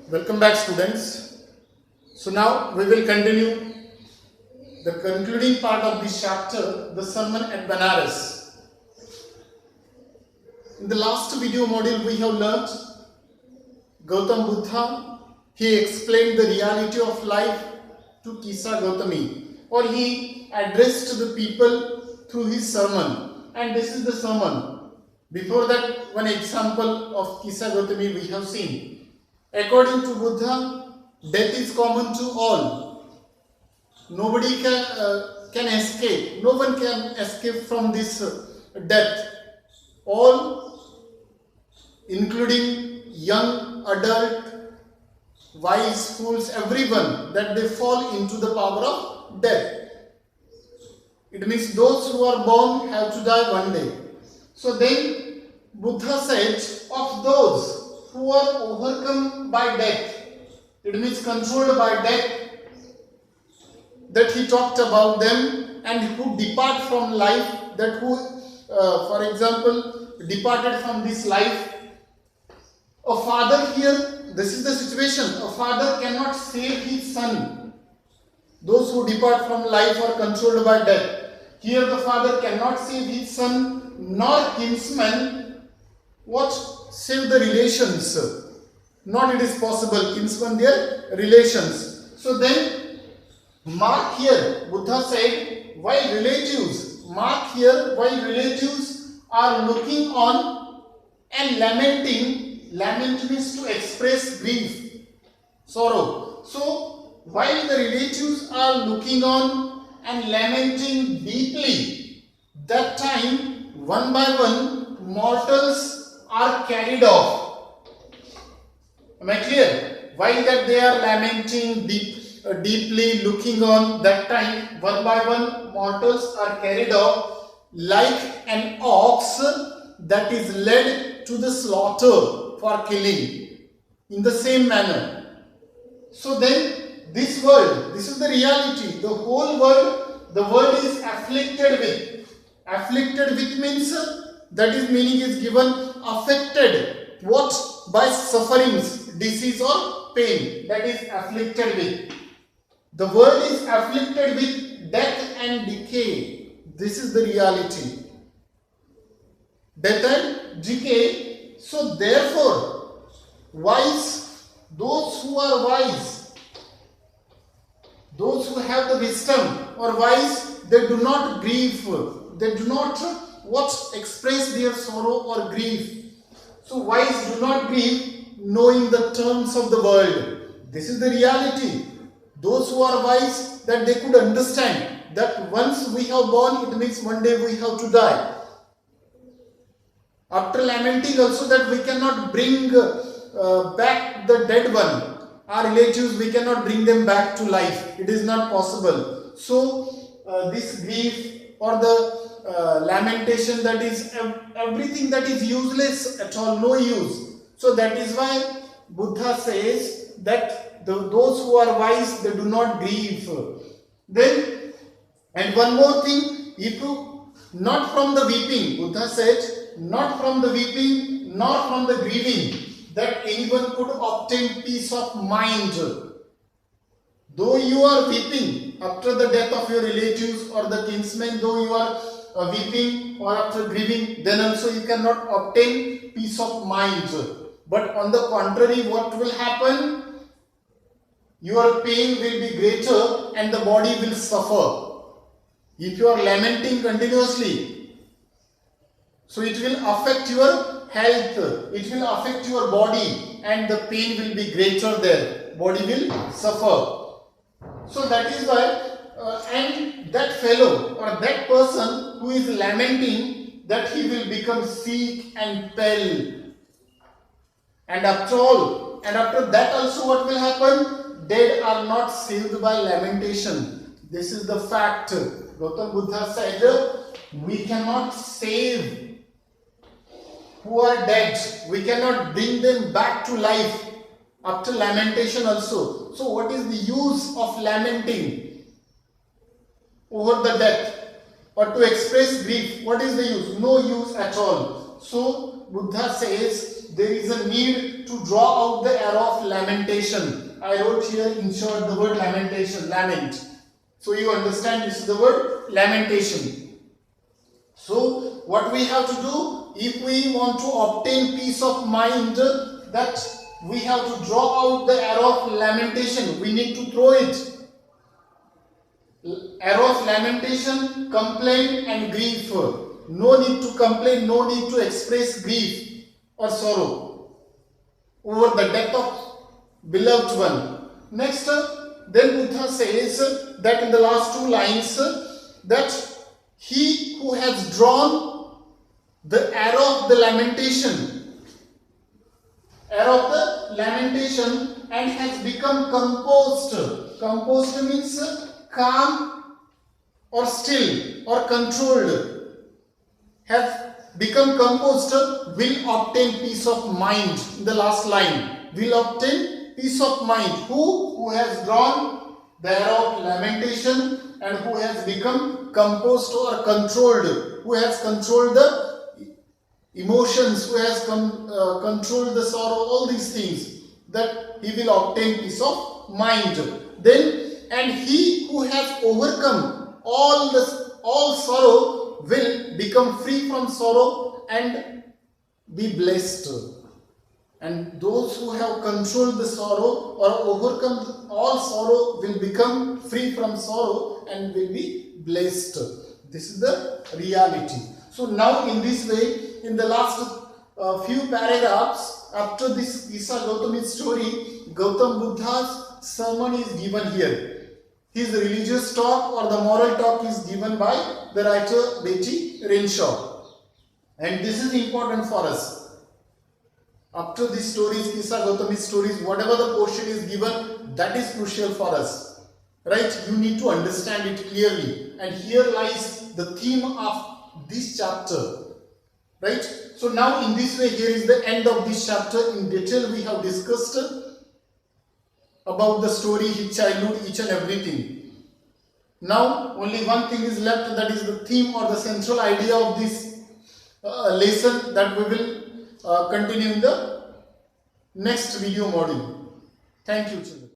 Welcome back, students. So now we will continue the concluding part of this chapter, the sermon at Banaras. In the last video module, we have learnt Gautam Buddha. He explained the reality of life to Kisa Gautami, or he addressed the people through his sermon. And this is the sermon. Before that, one example of Kisa Gautami we have seen. According to Buddha, death is common to all. Nobody can escape. No one can escape from this death. All, including young, adult, wise, fools, everyone, that they fall into the power of death. It means those who are born have to die one day. So then Buddha said, of those who are overcome by death, it means controlled by death, that he talked about them, and who depart from life, that who, for example, departed from this life. A father here, this is the situation, a father cannot save his son. Those who depart from life are controlled by death. Here the father cannot save his son, nor kinsman, what? Save the relations. Not it is possible, kinsman their relations. So then, mark here, Buddha said, while relatives, mark here, while relatives are looking on and lamenting, lament means to express grief, sorrow. So, while the relatives are looking on and lamenting deeply, that time, one by one, mortals are carried off. Am I clear? While that they are lamenting deeply, looking on, that time, one by one, mortals are carried off like an ox that is led to the slaughter for killing. In the same manner. So then, this world, this is the reality. The whole world, the world is afflicted with. Afflicted with means, that is meaning is given, affected. What? By sufferings, disease or pain. That is afflicted with. The world is afflicted with death and decay. This is the reality. Death and decay. So therefore, wise, those who are wise, those who have the wisdom or wise, they do not grieve. They do not express their sorrow or grief. So wise do not grieve, knowing the terms of the world. This is the reality. Those who are wise, that they could understand that once we have born, it means one day we have to die. After lamenting also that we cannot bring back the dead one. Our relatives, we cannot bring them back to life. It is not possible. So this grief or the lamentation, that is everything that is useless at all, no use. So that is why Buddha says that those who are wise, they do not grieve. Then, and one more thing, if you, not from the weeping, Buddha said, not from the weeping, nor from the grieving, that anyone could obtain peace of mind. Though you are weeping after the death of your relatives or the kinsmen, though you are weeping or after grieving, then also you cannot obtain peace of mind. But on the contrary, what will happen? Your pain will be greater and the body will suffer. If you are lamenting continuously, so it will affect your health, it will affect your body, and the pain will be greater there. Body will suffer. So that is why, and that fellow or that person who is lamenting, that he will become sick and pale. And after all, and after that also what will happen? Dead are not saved by lamentation. This is the fact. Gautam Buddha said, we cannot save who are dead. We cannot bring them back to life after lamentation also. So what is the use of lamenting over the death or to express grief? What is the use? No use at all. So Buddha says there is a need to draw out the arrow of lamentation. I wrote here in short the word lamentation, lament. So you understand this is the word lamentation. So what we have to do, if we want to obtain peace of mind, that we have to draw out the arrow of lamentation. We need to throw it. Arrow of lamentation, complaint and grief. No need to complain, no need to express grief or sorrow over the death of beloved one. Next, then Buddha says that in the last two lines, that he who has drawn the arrow of the lamentation, and has become composed. Composed means calm or still or controlled. Has become composed, will obtain peace of mind. In the last line, will obtain peace of mind. Who has drawn the arrow of lamentation and who has become composed or controlled, who has controlled the emotions, who has controlled the sorrow, all these things, that he will obtain peace of mind. Then, and he who has overcome all sorrow will become free from sorrow and be blessed. And those who have controlled the sorrow or overcome all sorrow will become free from sorrow and will be blessed. This is the reality. So now in this way, in the last few paragraphs after this Kissa Gautami story, Gautam Buddha's sermon is given here. His religious talk or the moral talk is given by the writer Betty Renshaw. And this is important for us. After these stories, Kissa Gautami stories, whatever the portion is given, that is crucial for us. Right? You need to understand it clearly. And here lies the theme of this chapter. Right? So now in this way, here is the end of this chapter. In detail we have discussed about the story, his childhood, each and everything. Now only one thing is left, that is the theme or the central idea of this lesson, that we will continue in the next video module. Thank you, children.